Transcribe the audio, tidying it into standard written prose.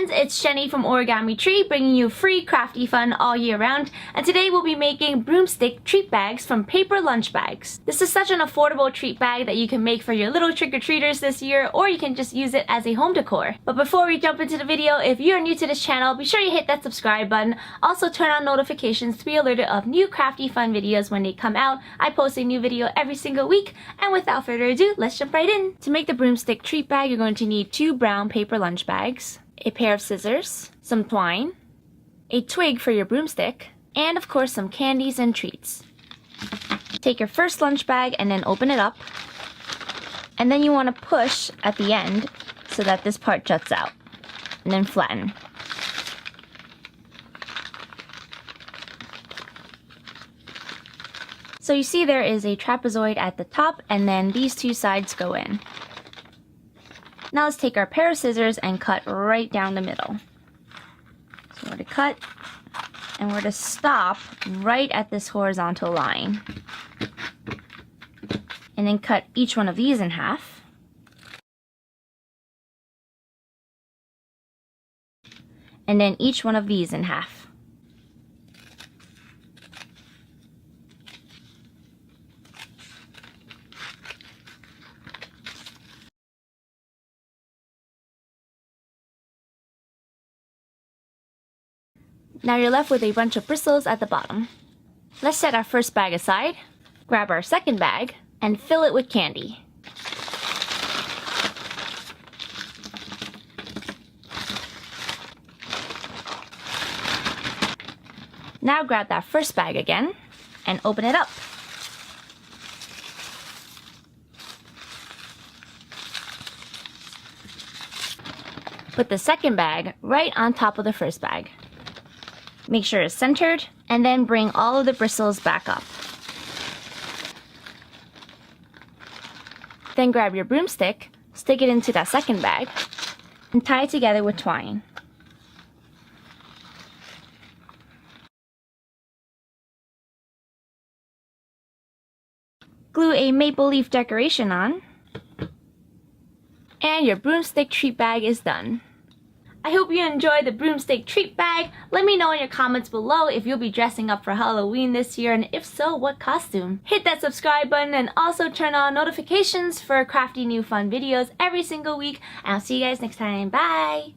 friends, it's Jenny from Origami Treat, bringing you free crafty fun all year round, and today we'll be making broomstick treat bags from paper lunch bags. This is such an affordable treat bag that you can make for your little trick-or-treaters this year, or you can just use it as a home decor. But before we jump into the video, if you're new to this channel, be sure you hit that subscribe button. Also turn on notifications to be alerted of new crafty fun videos when they come out. I post a new video every single week, and without further ado, let's jump right in. To make the broomstick treat bag, you're going to need 2 brown paper lunch bags, a pair of scissors, some twine, a twig for your broomstick, and of course some candies and treats. Take your first lunch bag and then open it up, and then you want to push at the end so that this part juts out, and then flatten. So you see there is a trapezoid at the top, and then these 2 sides go in. Now let's take our pair of scissors and cut right down the middle. So we're to cut, and we're to stop right at this horizontal line. And then cut each one of these in half. And then each one of these in half. Now you're left with a bunch of bristles at the bottom. Let's set our first bag aside, grab our second bag, and fill it with candy. Now grab that first bag again, and open it up. Put the second bag right on top of the first bag. Make sure it's centered, and then bring all of the bristles back up. Then grab your broomstick, stick it into that second bag, and tie it together with twine. Glue a maple leaf decoration on, and your broomstick treat bag is done. I hope you enjoyed the broomstick treat bag. Let me know in your comments below if you'll be dressing up for Halloween this year, and if so, what costume. Hit that subscribe button and also turn on notifications for crafty new fun videos every single week. And I'll see you guys next time. Bye!